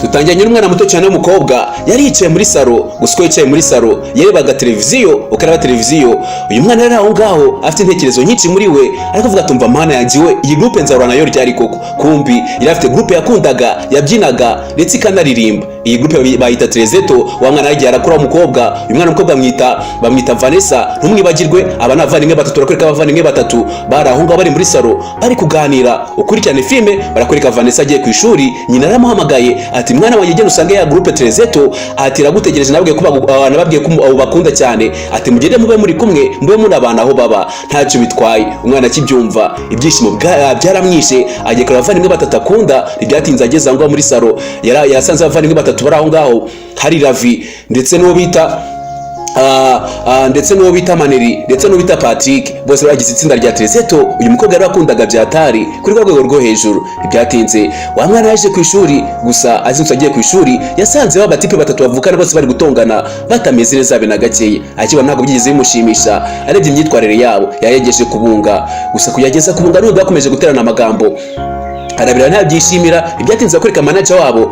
Tutangiranye n'umwana muto cyane w'umukobwa yari yicaye muri salo, gusa yicaye muri salo yarebaga televiziyo, ukareba televiziyo. Uyu mwana yari aho ngaho afite intekerezo nyinshi muri we, ariko avuga tumva mana yanjye we iyi groupe nzahura nayo ryari koko. Kumbi yari afite groupe yakundaga, yabyinaga ndetse ikanaririmba. Iyi groupe bayita Trezeto. Wa mwana yagiye arakura umukobwa, uyu mwana w'umukobwa bamwita Vanessa. Ntumwibagirwe abana bavandimwe batatu, barakwereka abavandimwe batatu bari aho ngaho bari muri salo bari kuganira. Ukurikirane filme barakwereka Vanessa agiye ku ishuri, nyina aramuhamagaye ati mwana wanjye genda usange ya groupe Trezeto, ati ragutegereje nabwiye ko bakunda cyane, ati mugende mube muri kumwe, mube muri abana aho baba ntacyo bitwaye. Umwana akibyumva ibyishimo byaramwishe, agiye kureba abavandimwe batatu akunda. Ibyatinze ageze aho muri salo yasanze abavandimwe batatu bari aho ngaho, hari Ravi ndetse n'uwo bita Maneri ndetse n'uwo bita Patrick, bose bagize itsinda rya Trezeto. Uyu mukobwa yari akundaga byatari kuri rwego rwo hejuru. Ibyatinze wa mwana yaje ku ishuri, gusa azinutse agiye ku ishuri yasanze batipe batatu bavukana bose bari gutongana batameze neza be na gakeye. Akibona ntabwo byigeze bimushimisha, arebye imyitwarire yabo yayegeje kubunga, gusa kuyageza kubunga n'undi bakomeje guterana amagambo arabira ntabyishimira. Ibyatinze kwereka manager wabo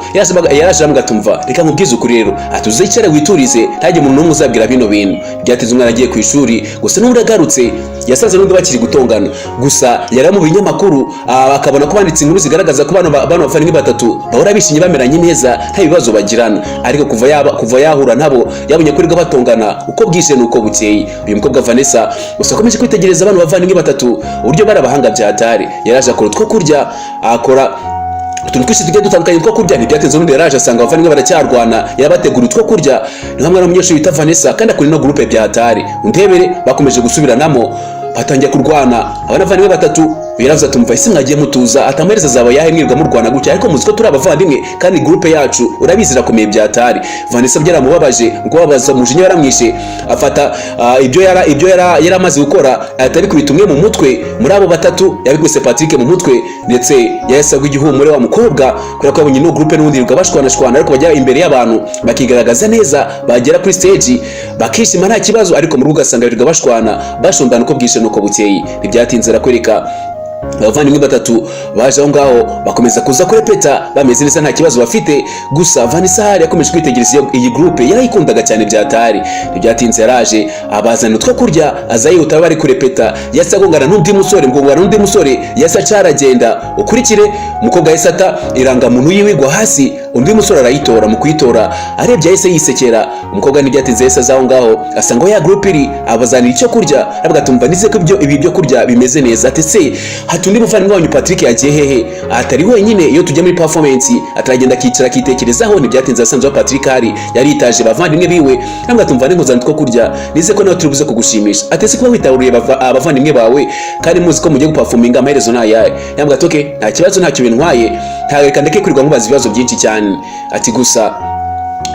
yaraje amugatumva reka nkubwize ukuri rero atuze icare witurize ntajye umuntu n'umwe uzabwira bino bintu. Ibyatinze umwana agiye ku ishuri, gusa n'undi agarutse yasanze n'undi bakiri gutongana, gusa yari mu binyamakuru akabona ko banditse inkuru zigaragaza ko bano bavandimwe batatu bahora bishimye bameranye neza nta bibazo bagirana. Ariko kuva yahura nabo yabonye ko riga batongana uko bwije nuko bukeye. Uyu mukobwa Vanessa gusa akomeje kwitegereza bano bavandimwe batatu uburyo bari abahanga byatari. Yaraje akora two kurya, akora utuntu twinshi tugiye dutandukanye two kurya. Ntibyatinze n'undi yaraje asanga abavandimwe baracyarwana, yabategura utwo kurya. Ni hamwe n'umunyeshuri bita Vanessa kandi akora ino groupe byatari. Undebere bakomeje gusubiranamo batangiye kurwana abavandimwe batatu. Yaravuze atumva isi mwagiye mutuza atamereza zaba yahe mwirwa murwana gutya, ariko muzi ko turi abavandimwe kandi groupe yacu urabizi irakomeye byatari. Vanessa byaramubabaje ngo babaza umujinya yaramwishe, afata ibyo yaramaze gukora atari kubita umwe mu mutwe muri abo batatu, yabigwese Patrick mu mutwe ndetse yasagwa igihumure wa mukobwa kubera ko yabonye no groupe n'undi rwa bashwana ariko bajya imbere y'abantu bakigaragaza neza, bagera kuri stage bakishima nta kibazo, ariko mu rugo ugasanga birirwa bashondana uko bwishe nuko bukeye. Ntibyatinze rakwereka abavandimwe batatu baje aho ngaho bakomeza kuza kurepeta bameze neza nta kibazo bafite. Gusa Vanessa hari yakomeje kwitegereza iyi groupe yarayikundaga cyane byatari. Ntibyatinze yaraje abazana utwo kurya azayihuta bari kurepeta, yasagongana n'undi musore yasa caragenda. Ukurikire umukobwa yesata iranga muntu yiwigwa hasi, undi musore arayitora. Mu kuyitora arebye yahise yisekera. Umukobwa ntibyatinze yesa zaho ngaho asanga ya groupe iri abazanira icyo kurya, avuga nize ko ibi byo kurya bimeze neza. Ati se hatundi muvandimwe wanyu Patrick yagiye hehe? Atari wenyine iyo tujya muri performance ataragenda akicara akitekerezaho. Ntibyatinze asanze Patrick hari yari yitaje bavandimwe biwe, avuga nguzana two kurya nize ko nawe turibuze kugushimisha. Ati se kuba witaburiye abavandimwe bawe kandi muzi ko mugiye guperforminga amaherezo nayaye? Yambwa toke nta kibazo ntacyo bintwaye, ntareka ndeke kwirirwa nkubaza ibibazo byinshi cyane. Ati gusa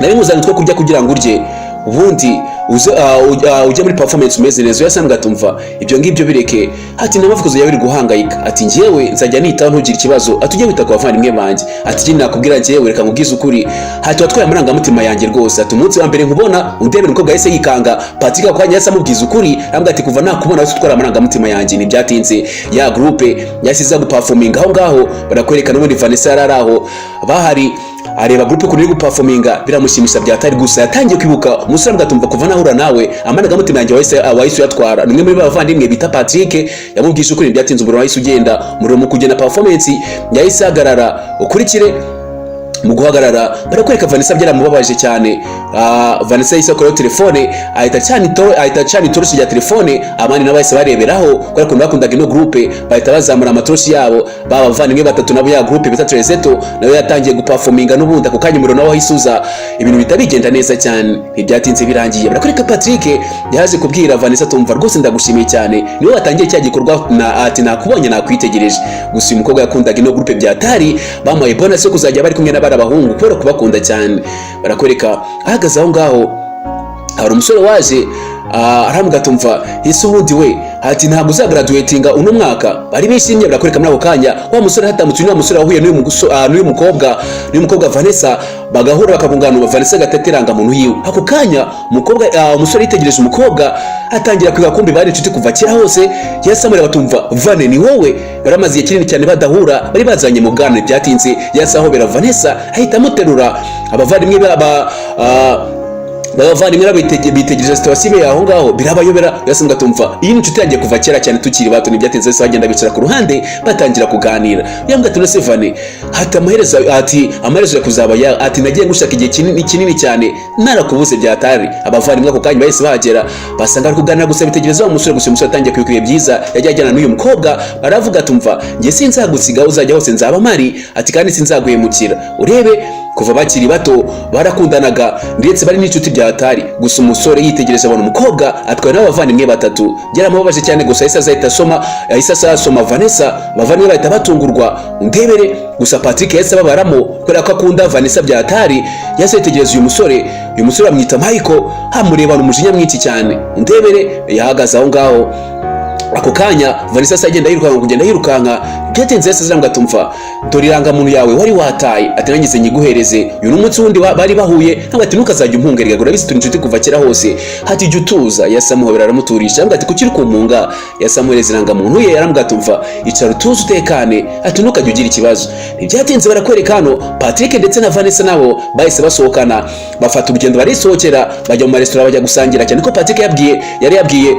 nari nguzana two kurya kugira ngo urye ubundi ujya muri performance umeze neza. Yasanga atumva ibyo ngibyo bireke, ati namavukozo yawe iri guhangayika, ati ngiyewe nzajya nitaho ntugire ikibazo, ati ujye wita ku bavandimwe banjye. Ati njye nakubwira ngiyewe reka nkubwize ukuri, ati watwaye amarangamutima yanjye rwose. Ati umunsi wa mbere nkubona undebera umukobwa yahise yikanga. Patrick akwanya yasa amubwiza ukuri, ambwa ati kuva nakubona wese utwara amarangamutima yanjye. Ntibyatinze ya groupe yasiza guperforminga aho ngaho barakwerekana n'ubundi Vanessa yararaho bahari areba groupe kuri guperforminga biramushimisha byatari. Gusa yatangiye kwibuka umusore ngatumva kuva nahura nawe amarangamutima yanjye wahise yatwara. Nimwe muri bavandimwe bita Patrick yamubwisha ukuri. Byatinze umuriro wahise ugenda, umuriro mu kugenda performance yahise ahagarara. Ukurikire mu guhagarara barakwereka Vanessa byaramubabaje cyane. Vanessa yise akora telefone ahita cyane itoroshi ya telefone. Abandi nabo bahise bareberaho kubera ko bakundaga ino groupe, bahita bazamura amatoroshi yabo. Baba bavandimwe batatu nabo ya groupe bita Trezeto nawe yatangiye guperforminga n'ubundi ako kanya umuriro nawo wahisuza, ibintu bitabigenda neza cyane. Ntibyatinze birangiye barakwereka Patrick yaje kubwira Vanessa tumva rwose ndagushimiye cyane, niwe watangiye cya gikorwa ati nakubonye nakwitegereje. Gusa uyu mukobwa yakundaga ino groupe byatari, bamuhaye bonus yo kuzajya bari kumwe n'abari abahungu kubera kubakunda cyane. Barakwereka ahagaze aho ngaho hari umusore waje aramuga tumva Yesu ubundi we ati ntabwo uzagraduatinga uno mwaka. Bari bishimye barakoreka muri ako kanya. Wa musore hatamutse n'uwo musore wahuye n'uyu mukobwa Vanessa, bagahura bakagungana, Vanessa gateteranga muntu yiwe. Ako kanya umusore yitegereje umukobwa atangira kwiga, kumbi bari inshuti kuva kera hose. Yasamura batumva Vane ni wowe. Baramaze igihe kinini cyane badahura, bari bazanye mu bwana. Byatinze yasahobera Vanessa ahita amuterura. Abavandimwe bavandimwe bitegereje situation yaho ngaho birabayobera. Yasanzwe tumva iyi inshuti yangiye kuva kera cyane tukiri bato. Ntibyatinze se bagenda bicara ku ruhande batangira kuganira. Yambwa ati nose Vane hata amaherezo ya kuzaba ati nagiye gushaka igihe kinini cyane narakubuze byatari. Abavandimwe ako kanya bahise bahagera basanga ari kuganira gusa bitegereza umusore gusa. Umusore atangiye kwikwiye byiza yajyana n'uyu mukobwa. Baravuga tumva ngiye sinzagusiga uzajya hose nzaba mari ati kandi sinzaguhemukira. Urebe kuva bakiri bato barakundanaga ndetse bari n'inshuti byatari. Gusa umusore yitegereje abona umukobwa atwaye n'abavandimwe batatu. Byaramubabaje cyane gusa yahise asoma Vanessa. Abavandimwe bahita batungurwa. Undebere gusa Patrick yahise babaramo kubera ko akunda Vanessa byatari. Yahise yitegereza uyu musore bamwita Michael, hamurebana umujinya mwinshi cyane. Undebere yahagaze aho ngaho. Ako kanya Vanessa agenda yirukanka. Byatinze yese zirambwa tumva dore irangamuntu yawe wari wataye ati nangize nyiguhereze. Uyu n'umunsi wundi bari bahuye ntabwo ati ntukazajya umpungerega gura bisi turi kuva kera hose hati jya utuza. Yasamuhobera aramuturisha ambwa ati kuki uri kumpunga. Yasamuhereza irangamuntu ye yarambwa tumva icara utuze utekane ati ntukajya ugira ikibazo. Ntibyatinze barakwereka hano Patrick ndetse na Vanessa nabo bahise basohokana bafata urugendo barisohokera bajya mu restaurant bajya gusangira cyane ko Patrick yari yabwiye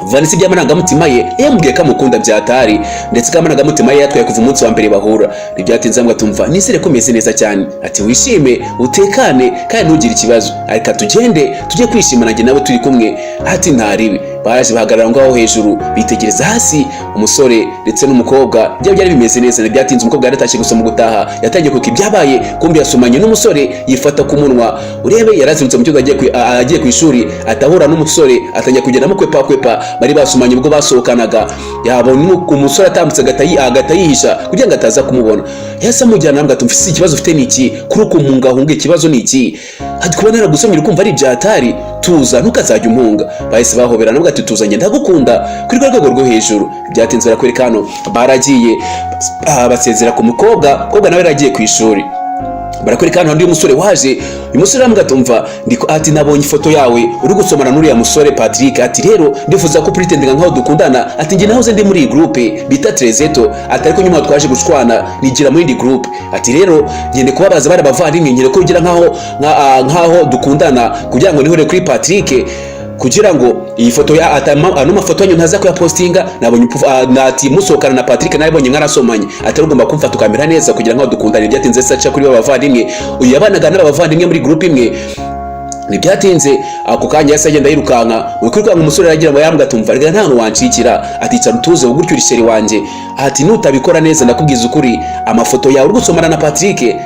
Vanessa iby'amarangamutima ye yamubwiye ko amukunda byatari ndetse ko amarangamutima ye yatwaye kuva umunsi wa mbere bahura. Ntibyatinze ngo tumva nisere ko meze neza cyane ati wishime utekane kandi ntugire ikibazo ariko tugende tujye kwishimana nanjye nawe turi kumwe ati ntaribi. Baje bahagarara ngaho hejuru bitegereza hasi umusore ndetse n'umukobwa byari bimeze neza. Ntibyatinze umukobwa yaratashye gusa mu gutaha yatangiye kuko ibyabaye kumbi yasomanye n'umusore yifata ku munwa. Urebe yarazindutse mu cyumba agiye ku ishuri atahura n'umusore atangiye kugenda mukwepa bari basomanye ubwo basohokanaga. Yabona umusore atambutse agata yihisha kugira ngo ataza kumubona. Yasa mujyana nambwa tumfise ikibazo ufite niki kuri kumungahunga ikibazo niki ati kuba naragusomye ukumva ari byatari tuza ntukazajya umpunga. Bahise bahobera nabwo ati tuzanye ndagukunda kuri rwego rwo hejuru. Byatinze barakwereka hano baragiye basezera ku mukobwa nawe yaragiye ku ishuri. Barakwereka hano undi musore waje. Uyu musore aramubwira tumva ndiko ati nabonye ifoto yawe uri gusomana n'uriya musore Patrick ati rero ndifuza ko pretendinga nkaho dukundana ati nge nahoze ndi muri groupe bita Trezeto ati ariko nyuma twaje gushwana nigira muri ndi groupe ati rero ngende kubabaza bari abavandimwe ngire ko ugira nkaho dukundana kugira ngo nihure kuri Patrick kugira ngo iyi foto ya ano mafoto yanyu ntaza kuyapostinga. Nabonye nati musohokana na Patrick nabonye nkarasomanye ati ugomba kumfata ukamera neza kugira ngo dukundane. Byatinze saca kuri bavandimwe uyu yabanaga n'abavandimwe muri groupe imwe. Ntibyatinze ako kanya yase agenda yirukanka wikwirwa umusore aragira ngo yambwa tumva rega nta wanshikira ati cara utuze ugutyo urisheri wanje ati nutabikora neza ndakubwiza ukuri amafoto yawe uri gusomana na Patrick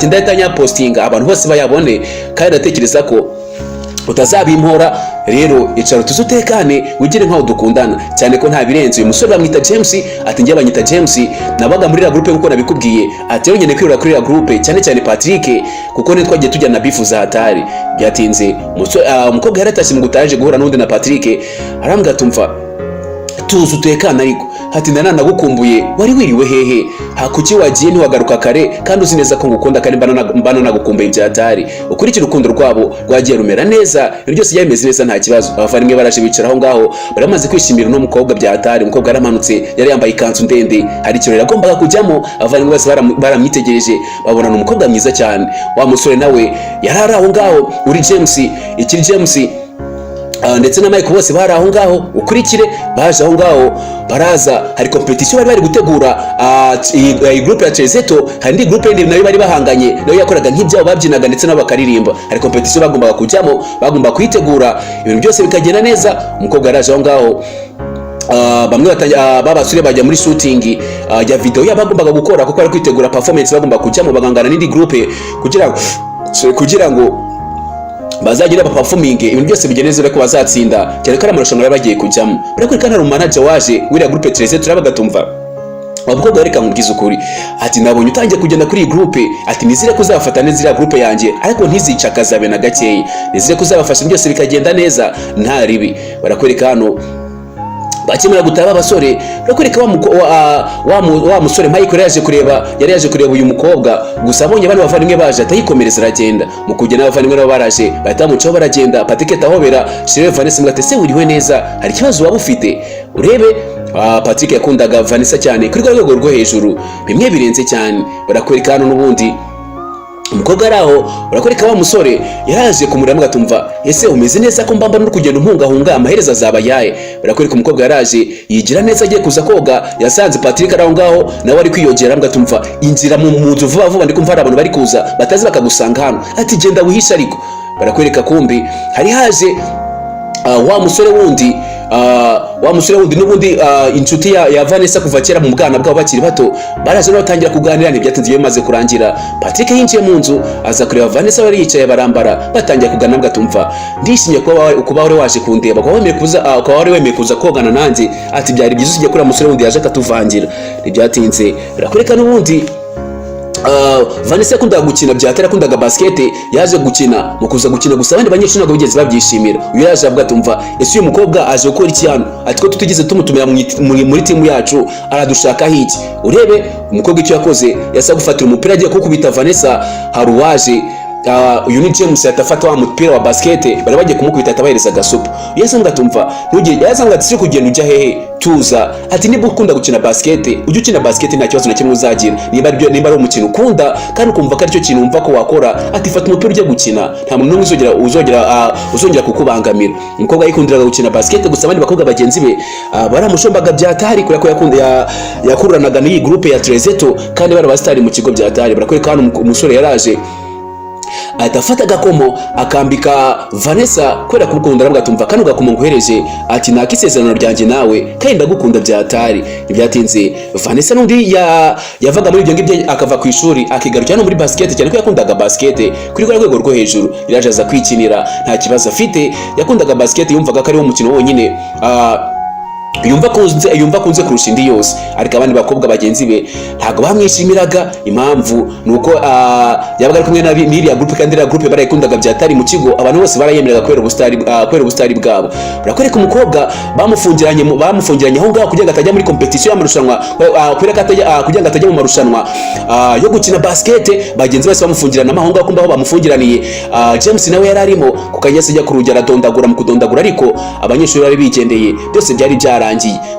ndatanya postinga abantu bose bayabone kandi ndatekereza ko utazabimpora. Rero icara tuzutekane ugire nkaho dukundana cyane ko nta birenze. Uyu musore bamwita James ati njye banyita James nabaga muri la groupe nkuko nabikubwiye ati rero ngene kwirura kuri la groupe cyane Patrick kuko ne twagiye tujya na bifuza hatari. Byatinze umukobwa yaratashye mu gutaje guhura n'undi na Patrick arambwa tumva tuzu utekana ariko hati nanagukumbuye wari wiriwe hehe hakuki wagiye ntiwagaruka kare kandi uzi neza ko ngukunda kandi mbana nagukumbuye byatari. Ukurikira urukundo rwabo rwagiye rumera neza ibyo byose byameze neza nta kibazo. Abavandimwe baraje bicara aho ngaho baramaze kwishimira no mukobwa byatari. Umukobwa yaramanutse yari yambaye ikanzu ndende hari ikirori yagombaga kujyamo. Abavandimwe bose baramwitegereje babona umukobwa mwiza cyane. Wa musore nawe yarari aho ngaho uri James ndetse na Mike bose bari aho ngaho. Ukurikire baje aho ngaho baraza hari competition bari gutegura iyi group ya Trezeto hari indi group yindi nayo bari bahanganye nayo yakoraga nk'ibyabo babyinaga ndetse nabo bakaririmba. Hari competition bagombaga kujyamo bagomba kuyitegura ibintu byose bikagenda neza. Umukobwa yaraje aho ngaho bamwe babasure bajya muri shooting ya video yabagombaga gukora kuko ari kwitegura performance bagomba kujyamo bagangana n'indi group kugira ngo bazagira performing ibintu byose bigeneze ko bazatsinda cyane ko amarushanwa bagiye kujyamo. Barakwereka hano manager waje wira groupe Trezeto turabaga tumva abakobwa reka nkubwize ukuri ati nabonye utangiye kugenda kuri iyi groupe ati nizire ko uzafata neza iriya groupe yanjye ariko ntizicakazabe na gakeya nizire ko uzabafasha byose bikagenda neza nta ribi. Barakwereka hano bakimara gutaba abasore barakwereka wa musore Michael yari yaje kureba uyu mukobwa gusa abonye bane bavandimwe baje atayikomereza aragenda mu kugenda n'abavandimwe nabo baraje bahita mucaho baragenda Patrick tahobera Shirley Vanessa mwate se uriwe neza hari kibazo waba ufite urebe. Patrick yakundaga Vanessa cyane kuri rwego rwo hejuru bimwe birenze cyane. Barakwereka hano n'ubundi umukobwa araho barakwereka wa musore yaraje kumureba gatumva ese umeze neza ko mbamba no kugenda umpungahunga amahereza azaba yaye. Barakwereka umukobwa yaraje yigira neza agiye kuza koga yasanze Patrick araho ngaho nawe ari kwiyogera gatumva inzira mu nzu vuba vuba ndikumva hari abantu bari kuza batazi bakagusanga hano ati genda wihisha ariko. Barakwereka kumbi hari haje wa musore wundi n'ubundi inshuti ya Vanessa kuva kera mu bwana bwabo bakiri bato baraje no batangira kuganira n'ibyatinze bimaze kurangira. Patrick yinjiye mu nzu aza kureba Vanessa bari yicaye barambara batangira kuganira gatumva ndishimye kuba wari waje kundeba kwa wemeye kuza kogana nanjye ati byari byiza ugiye kuri musore wundi yaje akatuvangira. Ibyatinze birakoreka n'ubundi Vanessa yakundaga gukina byatera akundaga basket yaje gukina mu kuza gukina gusa abandi banyeshuri ntabwo bigeze babyishimira. Uyu yaje avuga tumva ese uyu mukobwa aje gukora iki hano ati ko tutigeze tumutumira muri timu yacu aradushaka hiki. Urebe umukobwa icyo yakoze yasa gufatira umupira agiye kukubita Vanessa haruwaje uyu ni James yatafata wa mupira wa basket bari bagiye kumukubita atabahereza gasupu. Yasanga tumva ntugire yasanga ati kugenda ujya hehe tuza ati niba ukunda gukina basket ujye ukina basket nta kibazo na kimwe uzagira niba ari umukino ukunda kandi ukumva ko aricyo kintu umva ko wakora ati fata umupira ujye gukina nta muntu n'umwe uzongera kukubangamira. Umukobwa yikundiraga gukina basket gusa abandi bakobwa bagenzi be baramushombaga byatari kuri ko yakururanaga n'iyi groupe ya Trezeto kandi bari abastari mu kigo byatari. Barakwereka hano umusore yaraje atafata gakomo akambika Vanessa kwera kubukunda aravuga kano gakomo nguhereje ati nakisezerano ryanjye nawe kandi ndagukunda byatari. Ibyatinze Vanessa nundi yavaga muri ibyo ngibyo akava ku ishuri akigarukira no muri basket cyane ko yakundaga basket kuri rwego rwo hejuru iraje aza kwikinira nta kibazo afite yakundaga basket yumvaga ko ari wo mukino wonyine yumva kunze kurusha indi yose ariko abandi bakobwa bagenzi be ntago bamwishimiraga. Impamvu nuko yabaga ari kumwe n'iriya groupe kandi iriya groupe barayikundaga byatari mu kigo abantu bose barayemeraga kwera ubustari bwabo. Barakwereka umukobwa bamufungiranye aho ngaho kugira ngo atajya muri competition y'amarushanwa kugira ngo atajya mu marushanwa yo gukina basket bagenzi bose bamufungirana aho ngaho kumbaho bamufungiraniye. James nawe yari arimo kukanyese ajya kurujya aradondagura mu kudondagura ariko abanyeshuri bari bigendeye byose byari byarangiye.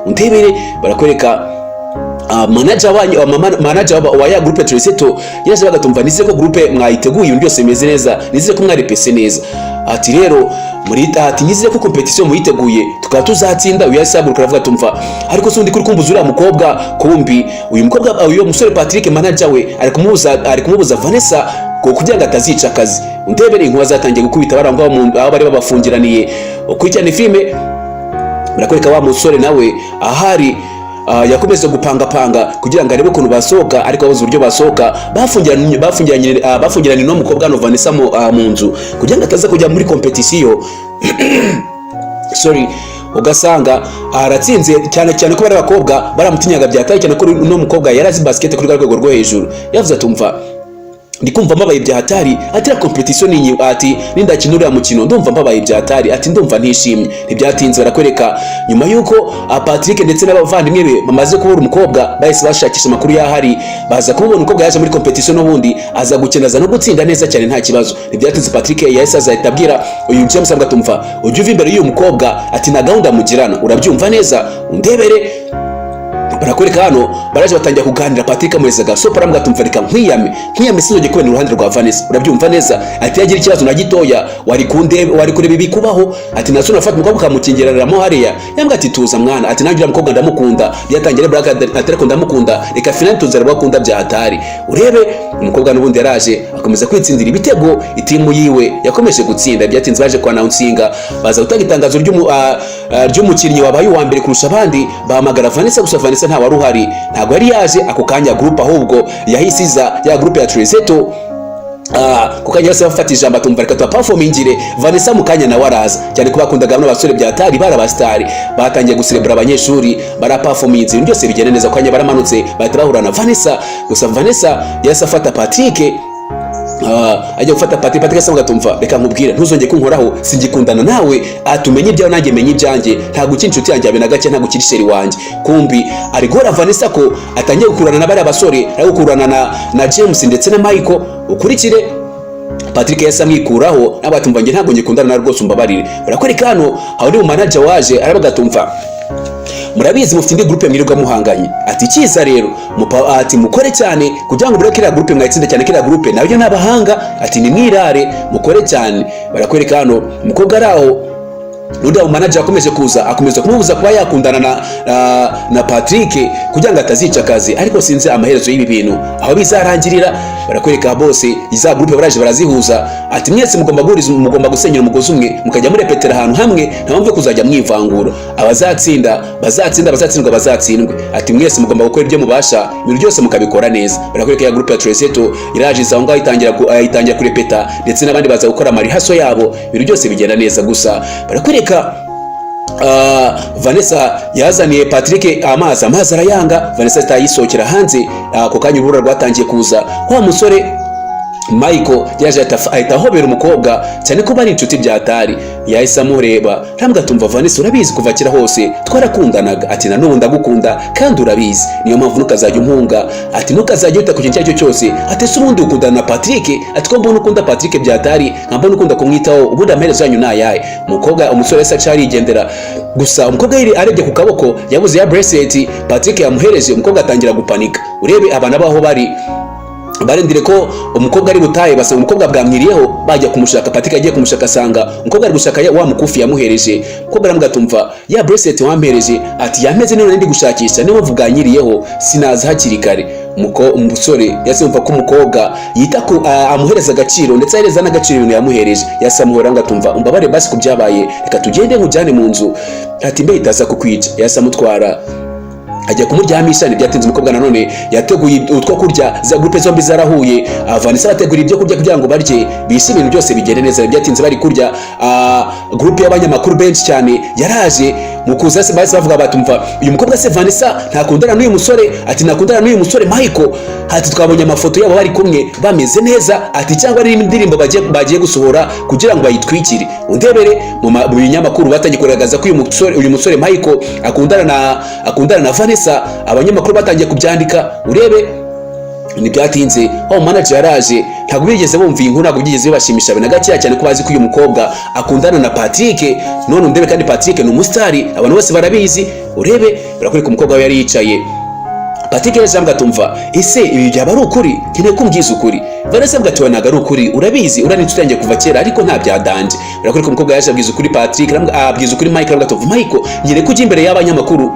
Undebere barakwereka manager wa ya groupe Trezeto yaje bagatumva nize ko groupe mwayiteguye ibintu byose bimeze neza nize ko mwarepese neza ati rero muri ati nize ko competition muyiteguye tukaba tuzatsinda. Uyu yasaburuka aravuga tumva ariko sundi kuri kumbuza uriya mukobwa kumbi uyu musore Patrick manager we ari kumubuza Vanessa kugira ngo atazica akazi. Undebere inkuba zatangiye gukubita barangwa aho bari babafungiraniye ukurikirana filme. Barakwereka wa musore nawe ahari yakomeza gupanga kugira ngo arebe ukuntu basohoka ariko abuze uburyo basohoka bafungiranye no mukobwa no Vanessa mu nzu kugira ngo ataza kujya muri competition sorry ugasanga aratsinze cyane ko bari abakobwa baramutinyaga byataye cyane ko no mukobwa yarazi basket kuri rwego rwo hejuru. Yavuze atumva ndikumva mbabaye byatari atira competition ninyi ati nindakinura mukino ndumva mbabaye byatari ati ndumva ntishimye. Ntibyatinze barakwereka nyuma yuko Patrick ndetse n'abavandimwe be bamaze kubura umukobwa bahise bashakisha makuru yahari baza kubona umukobwa yaje muri competition n'ubundi aza gukenaza no gutsinda neza cyane nta kibazo. Ntibyatinze Patrick yahise azahita abwira uyu James atumva ujye uva imbere y'uyu mukobwa ati na gahunda mugirana urabyumva neza undebere. Barakwereka hano baraje batangira kuganira Patrick amurezaga so paramga tumvarika nkwiyame sinogeye kubena uruhande rwa Vanessa urabyumva neza ati yagira ikibazo na gitoya wari kureba ibikubaho ati naso nafata umukobwa kamukingereramo hariya yambwa ati tuza mwana ati nagira umukobwa ndamukunda byatangira Black atereko ndamukunda reka finali tuzara bakunda byatari. Urebe umukobwa n'ubundi yaraje akomeza kwitsindira ibitego itimu yiwe yakomeje gutsinda. Byatinze baje kwa announcinga baza gutanga itangazo ry'umukinnyi wabaye uwa mbere kurusha abandi bahamagara Vanessa gusa Vanessa nta wari uhari ntago yari yaje ako kanya groupe ahubwo yahisiza ya groupe ya Trezeto kuko yose bafata ijambo atumva reka tuba performingire Vanessa mukanya na waraza cyane ko bakundaga n'abasore byatari barabastari batangiye gucelebra abanyeshuri bara performance ibintu byose bigenda neza kwanya baramanutse bahita bahura na Vanessa gusa Vanessa yasa afata Patrick ajya gufata Patrick asanga tumva reka nkubwire ntuzongeye kunkoraho singikundana nawe atumenye ibyawe nanjye menye ibyanjye nta gukina inshuti yanjye abe na gake nta gukina isheri wanjye kumbi ari gora Vanessa ko atangiye gukurana na bari abasore ari gukurana na James ndetse na Michael ukurikire Patrick yasa mwikuraho n'abatumva nge ntago ngikundana na rwose umbabarire barakwereka hano aho ndi mu manager waje arabagatumva murabizi mufite indi groupe mwirirwa muhanganye ati kiza rero ati mukore cyane kugira ngo bureke ira groupe mwayitsinda cyane kira groupe nayo nabahanga ati ni mwirare mukore cyane barakwereka hano umukobwa araho Nuda manager akomeje kuza akomeza kumubuza kuba yakundana na Patrick kugira ngo atazica akazi ariko sinze amaherezo y'ibi bintu aho bizarangirira barakwereka bose iza groupe baraje barazihuza ati mwese mugomba gusenyera umugozi umwe mukajya murepetera ahantu hamwe ntamve kuzajya mwivangura abazatsinda bazatsindwa bazatsindwe ati mwese mugomba gukora ibyo mubasha ibintu byose mukabikora neza barakwereka ya groupe ya Trezeto iraje zaonga itangira kurepeta ndetse n'abandi baza gukora marihaso yabo ibintu byose bigenda neza gusa barakwereka Vanessa yazaniye Patrick amazi arayanga Vanessa atayisohokera hanze ako kanya urura rwatangiye kuza wa musore Michael yaje ahita ahobera umukobwa cyane ko bari inshuti byatari yahise amureba rambwa tumva Vanessa urabizi kuva kira hose twarakundanaga ati na none ndagukunda kandi urabizi niyo mpamvu nukazajya umpunga ati nukazajya uta ku kintu cyo cyose ati se ubundi ukundana na Patrick ati ko mbona ukunda Patrick byatari nkambona ukunda kumwitaho ubundi amaherezo yanyu nayaye umukobwa umusore yasa carigendera gusa umukobwa yiri arebye ku kaboko yabuze ya bracelet Patrick yamuhereje umukobwa atangira gupanika urebe abana baho barindire ko umukobwa ari butaye basanga umukobwa bwamwiriyeho bajya kumushaka Patrick agiye kumushaka asanga umukobwa ari gushaka wa mukufi yamuhereje umukobwa aramgatumva ya bracelet wampereje ati yameze none ndi gushakisha niyo mpamvu bwanyiriyeho sinaza hakiri kare umusore yasimva ko umukobwa yita ko amuhereza agaciro ndetse ahereza n'agaciro ibintu yamuhereje yasamuhora ngatumva umbabare basi kubyabaye reka tugende nkujyane mu nzu ati mbe itaza kukwica yasamutwara ajya kumuryamisha ntibyatinze umukobwa nanone yateguye utwo kurya za groupe zombi zarahuye Vanessa ategura ibyo kurya kugira ngo barye bise ibintu byose bigende neza byatinze bari kurya groupe y'abanyamakuru benshi cyane yaraje mukuza se base bavuga batumva uyu mukobwa se Vanessa ntakundana n'uyu musore ati nakundana n'uyu musore Michael ati twabonye amafoto yabo bari kumwe bameze neza ati cyangwa ari indirimbo bagiye gusohora kugira ngo bayitwikire undebere mu binyamakuru batangiye kugaragaza ko uyu musore Michael akundana na Vanessa abanyamakuru batangiye kubyandika urebe ntibyatinze aho manager yaraje ntabwo bigeze bumva inkuru ntabwo bigeze bashimisha bina gake cyane ko bazi ko uyu mukobwa akundana na Patrick none undebe kandi Patrick ni umustari abantu bose barabizi urebe barakureka umukobwa we yari yicaye Patrick yashambwa tumva ese ibi byaba ari ukuri kine kumbyiza ukuri Vanessa bwatwa naga ari ukuri urabizi urani tutangiye kuva kera ariko nta byadanje barakureka umukobwa yaje abwiza ukuri Patrick abwiza ukuri Michael bwatwa Michael nyine kujya imbere y'abanyamakuru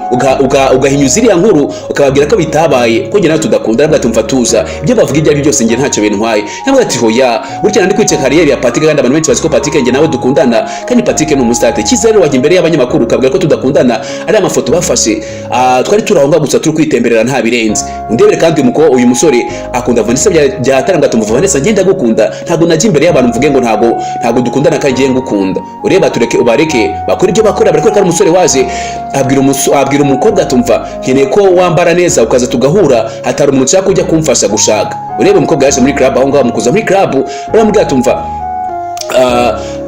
ugahinyuza iriya nkuru ukababwira ko bitabaye ko ngira tudakunda bwatumva tuza ibyo bavuga ibyo byose ngiye ntacyo bintwaye yambwa ati hoya burya ndi kwice kariyeri ya Patrick kandi abantu benshi bazi ko Patrick ngiye nawe dukundana kandi Patrick ni umustate kizere wajya imbere y'abanyamakuru ukabwira ko tudakundana ari amafoto bafashe twari turahonga gusa turi kwitemberera nta birenze undebere kandi uyu musore akunda Vanessa byataranga tumva Vanessa ngenda gukunda ntago najya imbere y'abantu mvuge ngo ntago dukundana kandi ngiye ngukunda ureba tureke ubareke bakora ibyo bakora bariko ari umusore waje abwira umukobwa tumva nkeneye ko wambara neza ukaza tugahura hatari umuntu ushaka kujya kumfasha gushaka urebe umukobwa yaje muri club aho ngaho mukuza muri club baramubwira tumva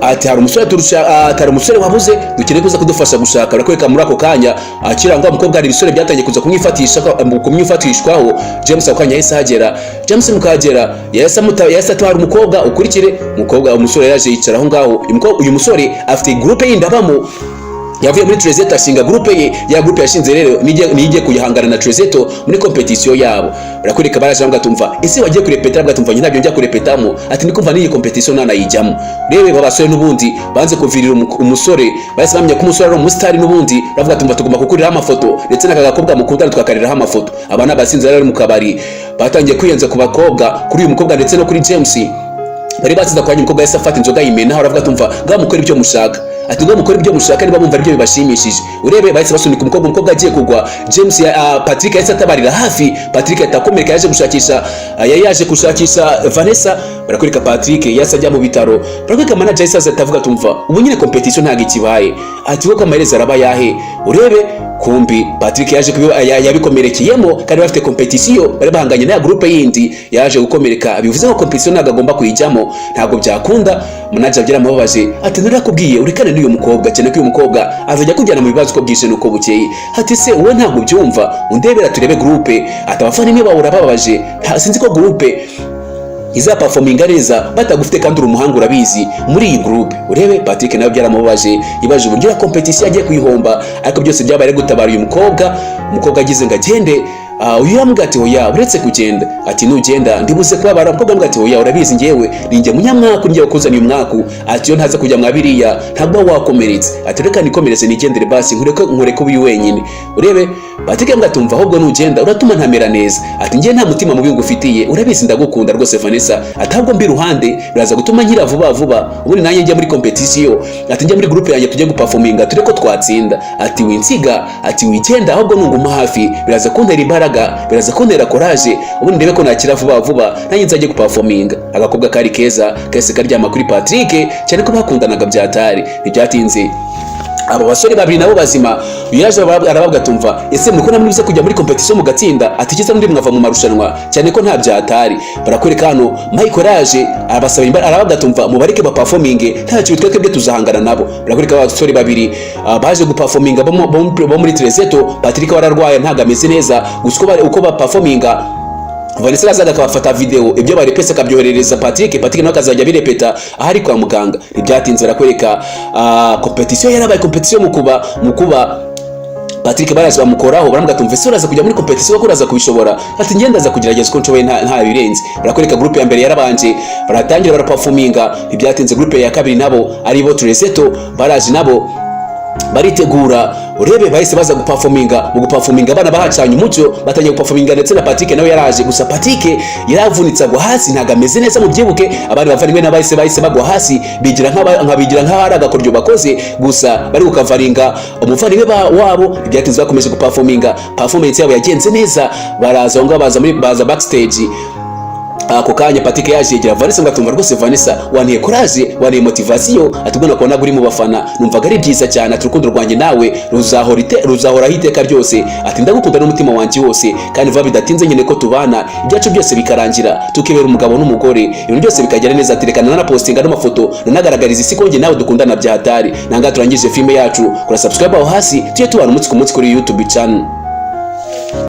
ati hari umusore wabuze dukeneye kuza kudufasha gushaka barakweka muri ako kanya akirangwa umukobwa hari ibisore byatangiye kuza kumwifatishwaho James akanya yahise hagera James mukagera yahise atwara umukobwa ukurikire umusore yaje yicara aho ngaho uyu musore afite groupe y'indabamo yavuye muri Trezeto ashinga groupe ye ya groupe yashinze rero nijye kuyihangana na Trezeto muri competition yabo barakureka baraje bagatumva ese wagiye kurepeta bagatumva nyina byo njya kurepetamo ati ndikumva niyi competition nana yijyamo rebe babasore nubundi banze kuvirira umusore bahise bamenya ko umusore ari umustar nubundi bavuga tumva tugomba kukurira amafoto ndetse nakagakobwa mukundana tukakarira amafoto abana basinze rero mu kabari batangiye kwiyenza ku bakobwa kuri uyu mukobwa ndetse no kuri James bari batsiza kwanya umukobwa yese afata inzoga yimena aho aravuga tumva ngaho mukora ibyo mushaka ati ngo mukora ibyo mushaka niba bumva ibyo bibashimishije. Urebe bahise basunika umukobwa agiye kugwa. James Patrick yahise atabarira hafi. Patrick atakomereka yaje gushakisha Vanessa. Barakurika Patrick yasajya mu bitaro. Barakurika manager yahise atavuga tumva ubu nyine competition ntago ikibaye. Ati wo kamareza araba yahe. Urebe kumbi Patrick yaje yabikomerekeyemo kandi bafite competition bari bahanganye na groupe yindi yaje gukomereka. Bivuze ko competition ntago agomba kuyijyamo, ntago byakunda. Manager byaramubabaje ati narakubwiye urikane n'uyu mukobwa cyane ko uyu mukobwa azajya kujyana mu bibazo ko byishe nuko bukeye. Ati se wowe ntago byumva undebera turebe groupe. Ati abafana niba urababaje sinzi ko groupe iza performinga neza batagufite kandi uri umuhanga urabizi muri iyi groupe. Urebe Patrick nawe byaramubabaje yibaje uburyo ya competition yagiye kuyihomba, ariko byose byabaye gutabara uyu mukobwa agize ngo agende. Uyu yambwira ati oya uretse kugenda, ati nugenda ndibuze kubabara. Umukobwa yambwira ati oya urabizi ngewe ninjye munyamwaku ngiye kuzana uyu mwaku, ati yo ntaza kujya mwabiriya ntabwo wakomeretse, ati reka nikomereze nigendere basi nkureke ubi wenyine. Urebe Patrick yambwira ati umva ahubwo nugenda uratuma ntamera neza, ati ngiye nta mutima mubi ngufitiye urabizi ndagukunda rwose Vanessa, ati ahubwo mbi ruhande biraza gutuma nkira vuba ubundi nanjye njya muri competition, ati njya muri groupe yanjye tujye guperforminga ture ko twatsinda. Ati winsiga, ati wigenda ahubwo nunguma hafi biraza kuntera imbaraga, biraza kuntera courage ubundi ndebe ko nakira vuba nanjye nzajye guperforminga. Agakobwa kari keza kese karyama kuri Patrick cyane ko bakundanaga byatari. Ntibyatinze abo basore babiri nabo bazima yaje arabavuga tumva ese mukona muri kujya muri competition mu gatsinda, ati kiza muri mwava mu marushanwa cyane ko nta byatari. Barakwereka hano Michael yaje arabasaba arabavuga tumva mubareke ba performing ntacyo twebwe tuzahangana nabo. Barakwereka abasore babiri baje guperforminga bo muri Trezeto. Patrick wararwaye ntago ameze neza gusa uko ba performinga Vanessa azaga akabafata video ibyo barepese akabyoherereza Patrick nawe akazajya birepeta ahari kwa muganga. Ntibyatinze barakwereka competition yarabaye competition mu kuba Patrick baraje bamukoraho baramuga tumva ese uraza kujya muri competition ko uraza kubishobora, ati ngenda za kugerageza ko nshoboye nta birenze. Barakwereka groupe ya mbere yarabanje baratangira baraperforminga. Ntibyatinze groupe ya kabiri nabo ari bo Trezeto baraje nabo baritegura. Urebe bahise baza guperforminga mu guperforminga abana bahacanye umucyo batangiye guperforminga ndetse na Patrick nawe yaraje gusa Patrick yaravunitse agwa hasi ntago ameze neza mu byibuke. Abandi bavandimwe n'abahise bagwa hasi bigira nk'abari agakoryo bakoze gusa bari gukavaringa umuvandimwe wabo. Ibyatinze bakomeje guperforminga, performance yabo yagenze neza. Baraza ngo baza backstage. Ako kanya Patrick yaje yegera Vanessa ngatumva rwose Vanessa waniye courage waniye motivation, atubona ko naguri mu bafana numvaga ari byiza cyane, aturukundo rwanjye nawe ruzahora hiteka ryose, ati ndagukunda n'umutima wanjye wose kandi vuba bidatinze nyine ko tubana ibyacu byose bikarangira tukibera umugabo n'umugore ibintu byose bikagera neza. Atirekana na postinga n'amafoto nanagaragariza isi ko nge nawe dukundana byatari. Nanga turangije filme yacu kora subscribe aho hasi tujye tubana umunsi ku munsi kuri YouTube channel.